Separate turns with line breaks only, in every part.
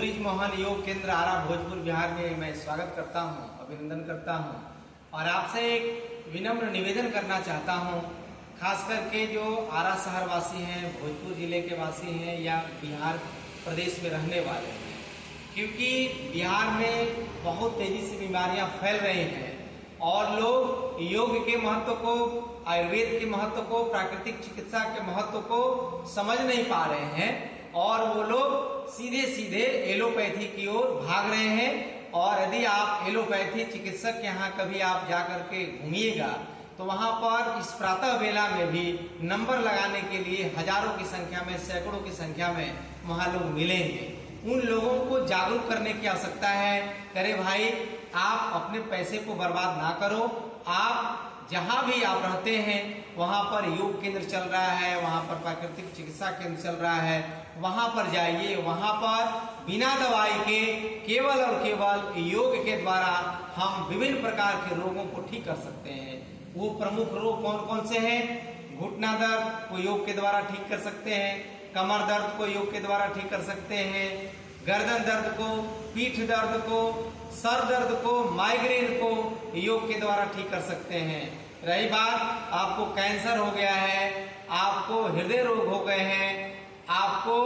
Bridge Mohan योग केंद्र आरा भोजपुर बिहार में मैं स्वागत करता हूं, अभिनंदन करता हूं और आपसे एक विनम्र निवेदन करना चाहता हूं। खास करके जो आरा शहर वासी हैं, भोजपुर जिले के वासी हैं या बिहार प्रदेश में रहने वाले हैं, क्योंकि बिहार में बहुत तेजी से बीमारियां फैल रही हैं और लोग योग के महत्व को, आयुर्वेद के महत्व को, प्राकृतिक चिकित्सा के महत्व को समझ नहीं पा रहे हैं और वो लोग सीधे सीधे एलोपैथी की ओर भाग रहे हैं। और यदि आप एलोपैथी चिकित्सक के यहाँ कभी आप जाकर के घूमिएगा तो वहां पर इस प्रातः वेला में भी नंबर लगाने के लिए हजारों की संख्या में, सैकड़ों की संख्या में वहां लोग मिलेंगे। उन लोगों को जागरूक करने की आवश्यकता है। अरे भाई, आप अपने पैसे को बर्बाद ना करो। आप जहां भी आप रहते हैं वहां पर योग केंद्र चल रहा है, वहां पर प्राकृतिक चिकित्सा केंद्र चल रहा है, वहां पर जाइए। वहां पर बिना दवाई के केवल और केवल योग के द्वारा हम विभिन्न प्रकार के रोगों को ठीक कर सकते हैं। वो प्रमुख रोग कौन कौन से हैं? घुटना दर्द को योग के द्वारा ठीक कर सकते हैं, कमर दर्द को योग के द्वारा ठीक कर सकते हैं, गर्दन दर्द को, पीठ दर्द को, सर दर्द को, माइग्रेन को योग के द्वारा ठीक कर सकते हैं। रही बात आपको कैंसर हो गया है, आपको हृदय रोग हो गए हैं, आपको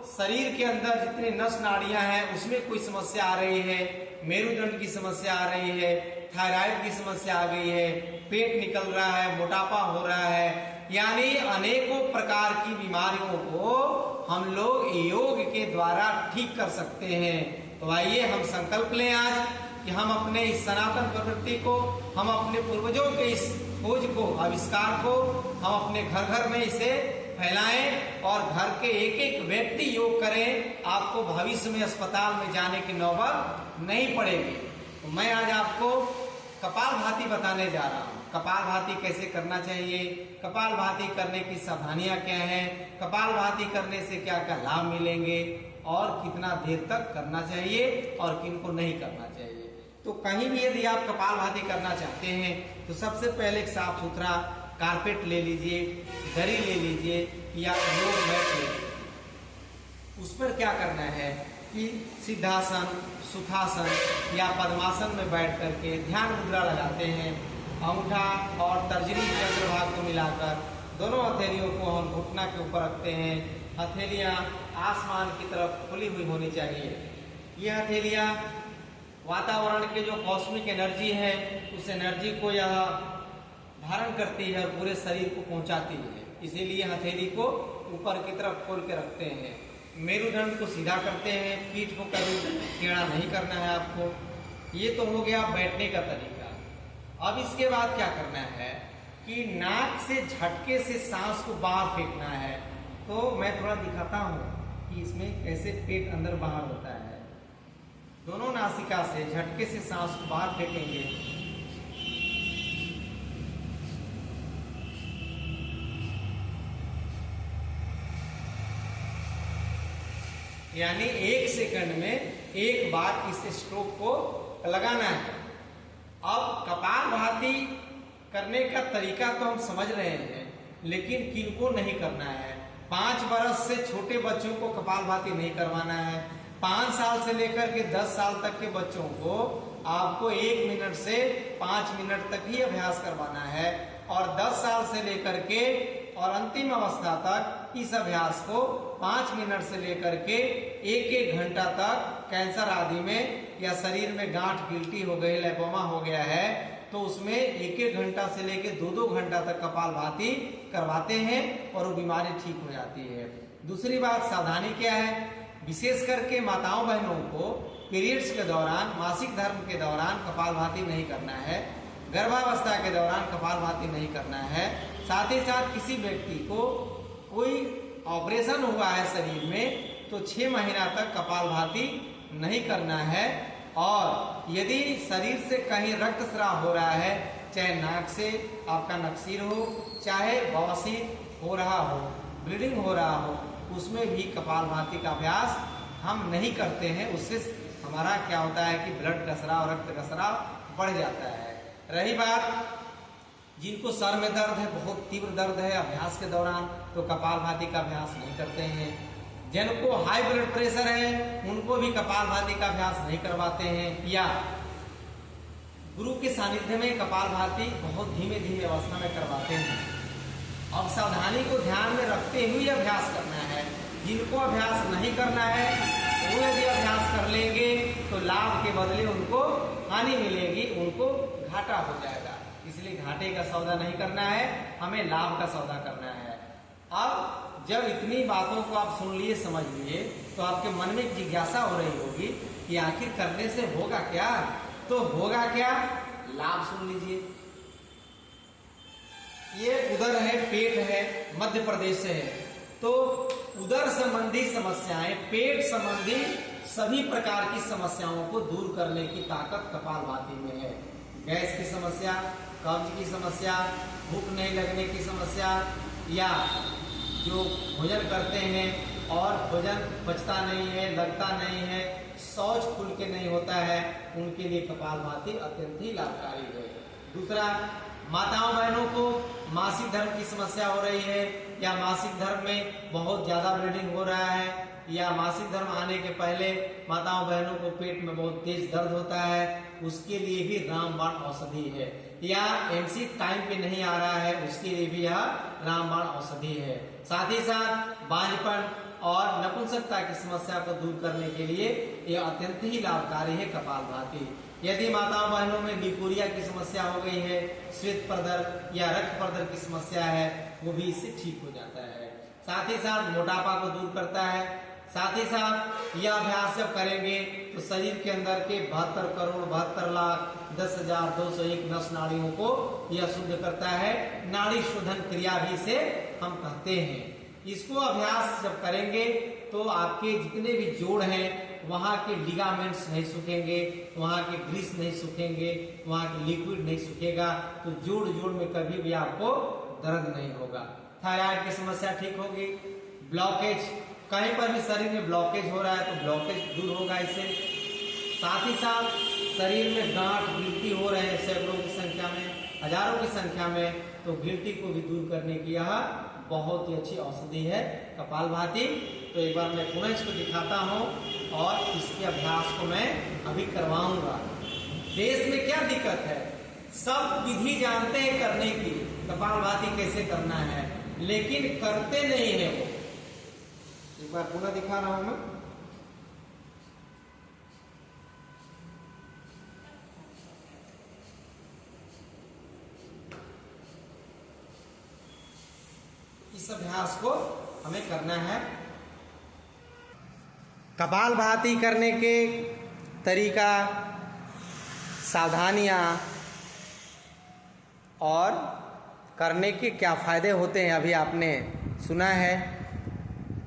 शरीर के अंदर जितनी नस नाड़ियां हैं उसमें कोई समस्या आ रही है, मेरुदंड की समस्या आ रही है, थायराइड की समस्या आ गई है, पेट निकल रहा है, मोटापा हो रहा है, यानी अनेकों प्रकार की बीमारियों को हम लोग योग के द्वारा ठीक कर सकते हैं। तो आइए हम संकल्प लें आज कि हम अपने इस सनातन प्रवृत्ति को, हम अपने पूर्वजों के इस खोज को, आविष्कार को हम अपने घर घर में इसे फैलाएं और घर के एक एक व्यक्ति योग करें। आपको भविष्य में अस्पताल में जाने की नौबत नहीं पड़ेगी। तो मैं आज आपको कपालभाति बताने जा रहा हूँ। कपालभाति कैसे करना चाहिए, कपालभाति करने की सावधानियां क्या हैं, कपालभाति करने से क्या क्या लाभ मिलेंगे और कितना देर तक करना चाहिए और किनको नहीं करना चाहिए। तो कहीं भी यदि आप कपालभाति करना चाहते हैं तो सबसे पहले एक साफ सुथरा कारपेट ले लीजिए, दरी ले लीजिए या योग मैट ले लीजिए। उस पर क्या करना है कि सिद्धासन, सुखासन या पद्मासन में बैठ करके ध्यान मुद्रा लगाते हैं। अंगूठा और तर्जनी चंद्रभाग को मिलाकर दोनों हथेलियों को हम घुटना के ऊपर रखते हैं। हथेलियां आसमान की तरफ खुली हुई होनी चाहिए। ये हथेलियां वातावरण के जो कॉस्मिक एनर्जी है उस एनर्जी को यह धारण करती है और पूरे शरीर को पहुंचाती है। इसीलिए हथेली को ऊपर की तरफ खोल के रखते हैं। मेरुदंड को सीधा करते हैं, पीठ को कभी टेढ़ा नहीं करना है आपको। ये तो हो गया बैठने का तरीका। अब इसके बाद क्या करना है कि नाक से झटके से सांस को बाहर फेंकना है। तो मैं थोड़ा दिखाता हूं कि इसमें कैसे पेट अंदर बाहर होता है। दोनों नासिका से झटके से सांस को बाहर फेंकेंगे। यानी 1 सेकंड में एक बार इस स्ट्रोक को लगाना है। अब कपालभाति करने का तरीका तो हम समझ रहे हैं, लेकिन किनको नहीं करना है। 5 बरस से छोटे बच्चों को कपालभाति नहीं करवाना है। 5 साल से लेकर के 10 साल तक के बच्चों को आपको 1 मिनट से 5 मिनट तक ही अभ्यास करवाना है और 10 साल से लेकर के और अंतिम अवस्था तक इस अभ्यास को 5 मिनट से लेकर के 1-1 घंटा तक कैंसर आदि में या शरीर में गांठ गिल्टी हो गई, लिपोमा हो गया है तो उसमें 1-1 घंटा से लेकर 2-2 घंटा तक कपालभाति करवाते हैं और वो बीमारी ठीक हो जाती है। दूसरी बात, सावधानी क्या है? विशेष करके माताओं बहनों को पीरियड्स के दौरान, मासिक धर्म के दौरान कपालभाति नहीं करना है। गर्भावस्था के दौरान कपालभाति नहीं करना है। साथ ही साथ किसी व्यक्ति को कोई ऑपरेशन हुआ है शरीर में तो 6 महीना तक कपालभाति नहीं करना है। और यदि शरीर से कहीं रक्तस्राव हो रहा है, चाहे नाक से आपका नक्सीर हो, चाहे बवासीर हो रहा हो, ब्लीडिंग हो रहा हो, उसमें भी कपालभाति का अभ्यास हम नहीं करते हैं। उससे हमारा क्या होता है कि ब्लड का स्राव, रक्त का स्राव बढ़ जाता है। रही बात जिनको सर में दर्द है, बहुत तीव्र दर्द है अभ्यास के दौरान, तो कपालभाति का अभ्यास नहीं करते हैं। जिनको हाई ब्लड प्रेशर है उनको भी कपालभाति का अभ्यास नहीं करवाते हैं, या गुरु के सानिध्य में कपालभाति बहुत धीमे धीमे अवस्था में करवाते हैं। अब सावधानी को ध्यान में रखते हुए अभ्यास करना है। जिनको अभ्यास नहीं करना है वो यदि अभ्यास कर लेंगे तो लाभ के बदले उनको हानि मिलेगी, उनको घाटा हो जाएगा। इसलिए घाटे का सौदा नहीं करना है, हमें लाभ का सौदा करना है। अब जब इतनी बातों को आप सुन लिए, समझ लिए, तो आपके मन में एक जिज्ञासा हो रही होगी कि आखिर करने से होगा क्या। तो होगा क्या, लाभ सुन लीजिए। ये उदर है, पेट है, मध्य प्रदेश से है। तो उदर संबंधी समस्याएं, पेट संबंधी सभी प्रकार की समस्याओं को दूर करने की ताकत कपालभाति में है। गैस की समस्या, कब्ज की समस्या, भूख नहीं लगने की समस्या, या जो भोजन करते हैं और भोजन पचता नहीं है, लगता नहीं है, शौच खुल के नहीं होता है, उनके लिए कपालभाति अत्यंत ही लाभकारी है। दूसरा, माताओं बहनों को मासिक धर्म की समस्या हो रही है, या मासिक धर्म में बहुत ज्यादा ब्लीडिंग हो रहा है, या मासिक धर्म आने के पहले माताओं बहनों को पेट में बहुत तेज दर्द होता है, उसके लिए भी रामबाण औषधि है। या एमसी टाइम पे नहीं आ रहा है, उसके लिए भी यह रामबाण औषधि है। साथ ही साथ बांझपन और नपुंसकता की समस्या को दूर करने के लिए यह अत्यंत ही लाभकारी है कपालभाति। यदि माताओं बहनों में लिकोरिया की समस्या हो गई है, श्वेत प्रदर या रक्त प्रदर की समस्या है, वो भी इससे ठीक हो जाता है। साथ ही साथ मोटापा को दूर करता है। साथ ही साथ यह अभ्यास जब करेंगे तो शरीर के अंदर के 72 करोड़ 72 लाख 10,201 नस नाड़ियों को यह शुद्ध करता है। नाड़ी शोधन क्रिया भी इसे हम कहते हैं। इसको अभ्यास जब करेंगे तो आपके जितने भी जोड़ हैं वहाँ के लिगामेंट्स नहीं सूखेंगे, वहाँ के ग्रीस नहीं सूखेंगे, वहाँ के लिक्विड नहीं सूखेगा, तो जोड़ जोड़ में कभी भी आपको दर्द नहीं होगा। थायराइड की समस्या ठीक होगी। ब्लॉकेज, कहीं पर भी शरीर में ब्लॉकेज हो रहा है तो ब्लॉकेज दूर होगा इससे। साथ ही साथ शरीर में गांठ गिल्टी हो रहे हैं सैकड़ों की संख्या में, हजारों की संख्या में, तो गिल्टी को भी दूर करने की यह बहुत ही अच्छी औषधि है कपालभाति। तो एक बार मैं पुनः इसको दिखाता हूँ और इसके अभ्यास को मैं अभी करवाऊंगा। देश में क्या दिक्कत है, सब विधि जानते हैं करने की, कपालभाति कैसे करना है, लेकिन करते नहीं है वो। एक बार पुनः दिखा रहा हूं मैं। इस अभ्यास को हमें करना है। कपालभाति करने के तरीका, सावधानियां और करने के क्या फायदे होते हैं अभी आपने सुना है।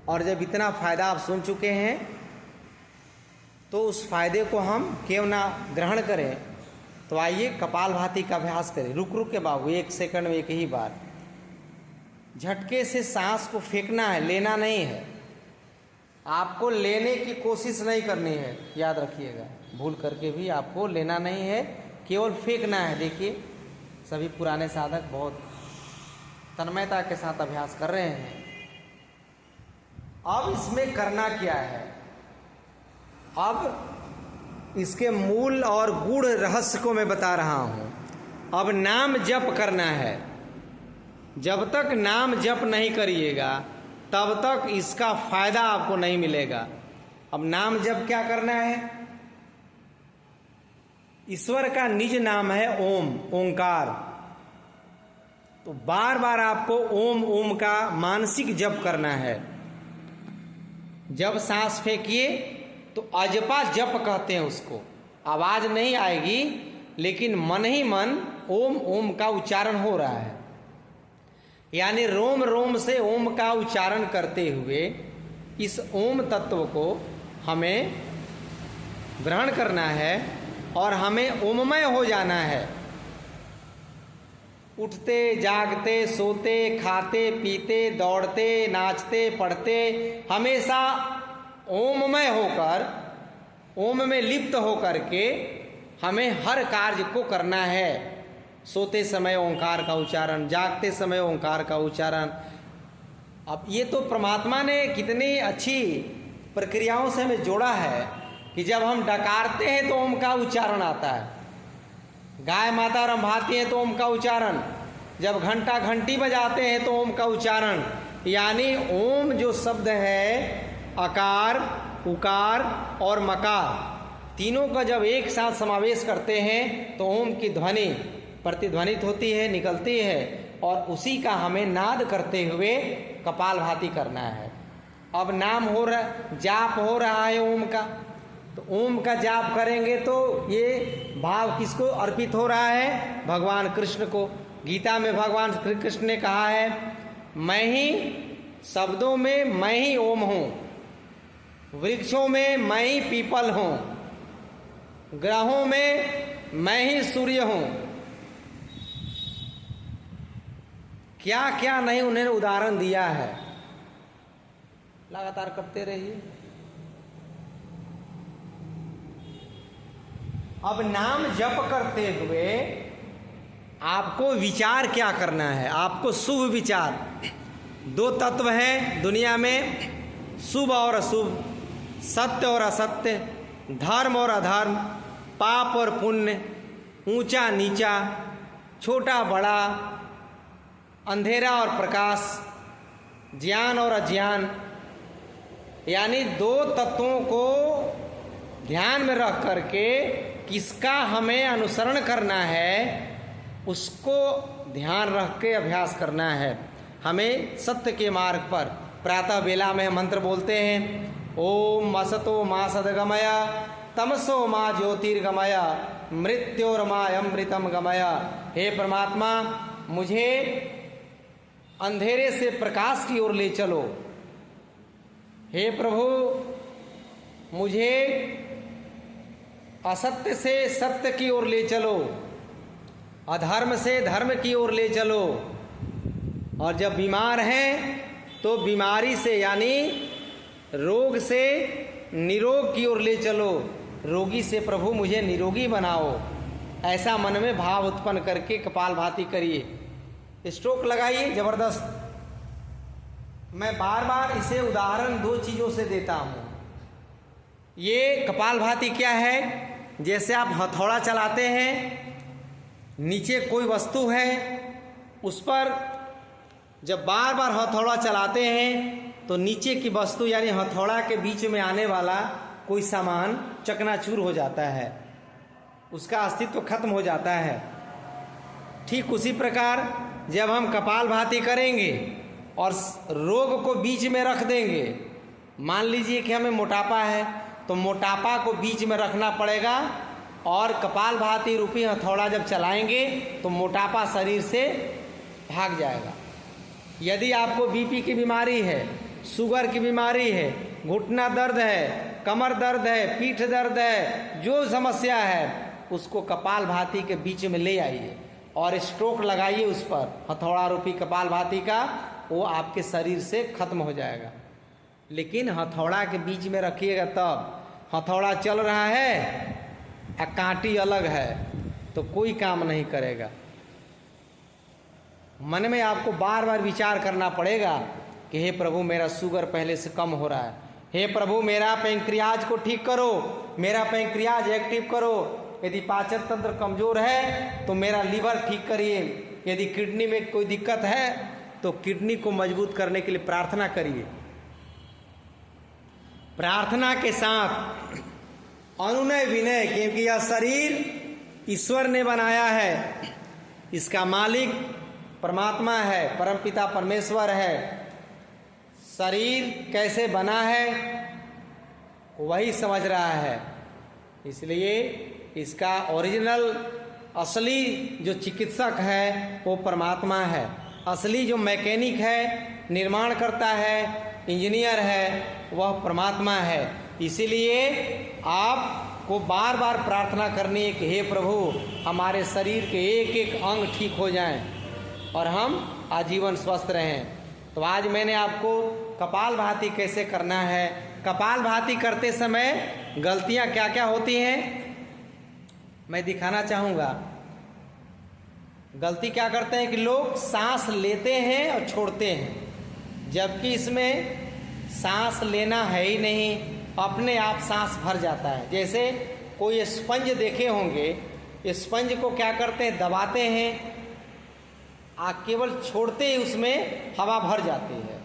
और जब इतना फायदा आप सुन चुके हैं तो उस फायदे को हम क्यों ना ग्रहण करें। तो आइए कपालभाति का अभ्यास करें। रुक रुक के बाबू, 1 सेकंड में एक ही बार। झटके से सांस को फेंकना है, लेना नहीं है। आपको लेने की कोशिश नहीं करनी है, याद रखिएगा। भूल करके भी आपको लेना नहीं है, केवल फेंकना है। देखिए सभी पुराने साधक बहुत तन्मयता के साथ अभ्यास कर रहे हैं। अब इसमें करना क्या है, अब इसके मूल और गूढ़ रहस्य को मैं बता रहा हूं। अब नाम जप करना है। जब तक नाम जप नहीं करिएगा तब तक इसका फायदा आपको नहीं मिलेगा। अब नाम जप क्या करना है, ईश्वर का निज नाम है ओम, ओंकार। तो बार बार आपको ओम ओम का मानसिक जप करना है। जब सांस फेंकिए तो अजपा जप कहते हैं उसको। आवाज नहीं आएगी लेकिन मन ही मन ओम ओम का उच्चारण हो रहा है। यानी रोम रोम से ओम का उच्चारण करते हुए इस ओम तत्व को हमें ग्रहण करना है और हमें ओममय हो जाना है। उठते जागते सोते खाते पीते दौड़ते नाचते पढ़ते हमेशा ओममय होकर, ओम में लिप्त होकर के हमें हर कार्य को करना है। सोते समय ओंकार का उच्चारण, जागते समय ओंकार का उच्चारण, अब ये तो परमात्मा ने कितनी अच्छी प्रक्रियाओं से हमें जोड़ा है कि जब हम डकारते हैं तो ओम का उच्चारण आता है, गाय माता रंभाती है तो ओम का उच्चारण, जब घंटा घंटी बजाते हैं तो ओम का उच्चारण। यानी ओम जो शब्द है अकार, उकार और मकार तीनों का जब एक साथ समावेश करते हैं तो ओम की ध्वनि प्रतिध्वनित होती है, निकलती है, और उसी का हमें नाद करते हुए कपालभाति करना है। अब नाम हो रहा, जाप हो रहा है ओम का, तो ओम का जाप करेंगे तो ये भाव किसको अर्पित हो रहा है? भगवान कृष्ण को। गीता में भगवान श्री कृष्ण ने कहा है, मैं ही शब्दों में मैं ही ओम हूँ, वृक्षों में मैं ही पीपल हूँ, ग्रहों में मैं ही सूर्य हूँ। क्या क्या नहीं उन्होंने उदाहरण दिया है, लगातार करते रहिए। अब नाम जप करते हुए आपको विचार क्या करना है? आपको शुभ विचार, दो तत्व हैं दुनिया में, शुभ और अशुभ, सत्य और असत्य, धर्म और अधर्म, पाप और पुण्य, ऊंचा नीचा, छोटा बड़ा, अंधेरा और प्रकाश, ज्ञान और अज्ञान। यानी दो तत्वों को ध्यान में रख करके किसका हमें अनुसरण करना है उसको ध्यान रख के अभ्यास करना है। हमें सत्य के मार्ग पर प्रातः बेला में मंत्र बोलते हैं, ओम असतो मा सद्गमय, तमसो मा ज्योतिर्गमय, मृत्योर्मा अमृतम गमय। हे परमात्मा, मुझे अंधेरे से प्रकाश की ओर ले चलो। हे प्रभु, मुझे असत्य से सत्य की ओर ले चलो, अधर्म से धर्म की ओर ले चलो। और जब बीमार हैं तो बीमारी से यानी रोग से निरोग की ओर ले चलो, रोगी से प्रभु मुझे निरोगी बनाओ। ऐसा मन में भाव उत्पन्न करके कपालभाति करिए, स्ट्रोक लगाइए जबरदस्त। मैं बार बार इसे उदाहरण दो चीज़ों से देता हूँ। ये कपालभाति क्या है? जैसे आप हथौड़ा चलाते हैं, नीचे कोई वस्तु है, उस पर जब बार बार हथौड़ा चलाते हैं तो नीचे की वस्तु यानी हथौड़ा के बीच में आने वाला कोई सामान चकनाचूर हो जाता है, उसका अस्तित्व खत्म हो जाता है। ठीक उसी प्रकार जब हम कपालभाति करेंगे और रोग को बीच में रख देंगे, मान लीजिए कि हमें मोटापा है तो मोटापा को बीच में रखना पड़ेगा, और कपालभाति रूपी हथौड़ा जब चलाएंगे तो मोटापा शरीर से भाग जाएगा। यदि आपको बीपी की बीमारी है, शुगर की बीमारी है, घुटना दर्द है, कमर दर्द है, पीठ दर्द है, जो समस्या है उसको कपालभाति के बीच में ले आइए और स्ट्रोक लगाइए उस पर हथौड़ा रूपी कपालभाति का, वो आपके शरीर से खत्म हो जाएगा। लेकिन हथौड़ा के बीच में रखिएगा तब। हथौड़ा चल रहा है और कांटी अलग है तो कोई काम नहीं करेगा। मन में आपको बार बार विचार करना पड़ेगा कि हे प्रभु, मेरा शुगर पहले से कम हो रहा है, हे प्रभु मेरा पैंक्रियाज को ठीक करो, मेरा पैंक्रियाज एक्टिव करो। यदि पाचन तंत्र कमजोर है तो मेरा लीवर ठीक करिए, यदि किडनी में कोई दिक्कत है तो किडनी को मजबूत करने के लिए प्रार्थना करिए। प्रार्थना के साथ अनुनय विनय, क्योंकि यह शरीर ईश्वर ने बनाया है, इसका मालिक परमात्मा है, परमपिता परमेश्वर है। शरीर कैसे बना है वही समझ रहा है, इसलिए इसका ओरिजिनल असली जो चिकित्सक है वो परमात्मा है। असली जो मैकेनिक है, निर्माण करता है, इंजीनियर है, वह परमात्मा है। इसीलिए आपको बार बार प्रार्थना करनी है कि हे प्रभु, हमारे शरीर के एक एक अंग ठीक हो जाएं और हम आजीवन स्वस्थ रहें। तो आज मैंने आपको कपालभाति कैसे करना है, कपालभाति करते समय गलतियां क्या क्या होती हैं मैं दिखाना चाहूँगा। गलती क्या करते हैं कि लोग सांस लेते हैं और छोड़ते हैं, जबकि इसमें सांस लेना है ही नहीं, अपने आप सांस भर जाता है। जैसे कोई स्पंज देखे होंगे, स्पंज को क्या करते हैं, दबाते हैं, केवल छोड़ते ही उसमें हवा भर जाती है।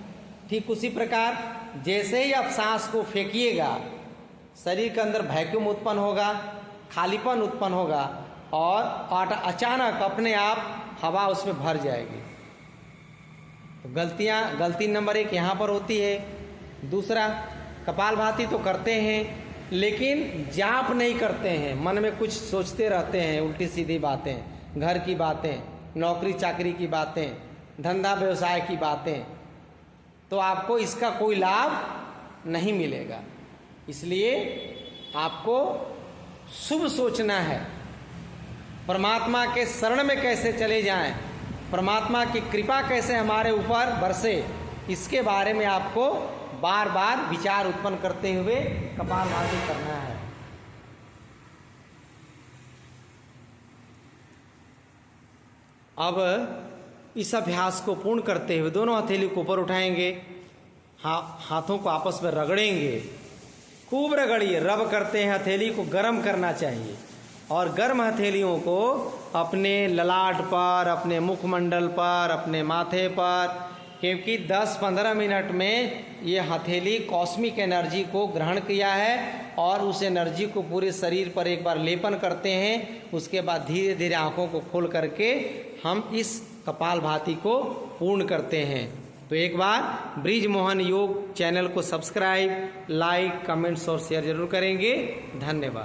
ठीक उसी प्रकार जैसे ही आप सांस को फेंकिएगा, शरीर के अंदर वैक्यूम उत्पन्न होगा, खालीपन उत्पन्न होगा और अचानक अपने आप हवा उसमें भर जाएगी। तो गलती नंबर 1 यहाँ पर होती है। दूसरा, कपालभाति तो करते हैं लेकिन जाप नहीं करते हैं, मन में कुछ सोचते रहते हैं, उल्टी सीधी बातें, घर की बातें, नौकरी चाकरी की बातें, धंधा व्यवसाय की बातें, तो आपको इसका कोई लाभ नहीं मिलेगा। इसलिए आपको शुभ सोचना है, परमात्मा के शरण में कैसे चले जाएं, परमात्मा की कृपा कैसे हमारे ऊपर बरसे, इसके बारे में आपको बार बार विचार उत्पन्न करते हुए कपालभाति करना है। अब इस अभ्यास को पूर्ण करते हुए दोनों हथेली को ऊपर उठाएंगे, हाथों को आपस में रगड़ेंगे, खूब रगड़िए। रब करते हैं, हथेली को गर्म करना चाहिए और गर्म हथेलियों को अपने ललाट पर, अपने मुखमंडल पर, अपने माथे पर, क्योंकि 10-15 मिनट में ये हथेली कॉस्मिक एनर्जी को ग्रहण किया है और उस एनर्जी को पूरे शरीर पर एक बार लेपन करते हैं। उसके बाद धीरे धीरे आंखों को खोल करके हम इस कपालभाति को पूर्ण करते हैं। तो एक बार ब्रिज मोहन योग चैनल को सब्सक्राइब, लाइक, कमेंट्स और शेयर जरूर करेंगे। धन्यवाद।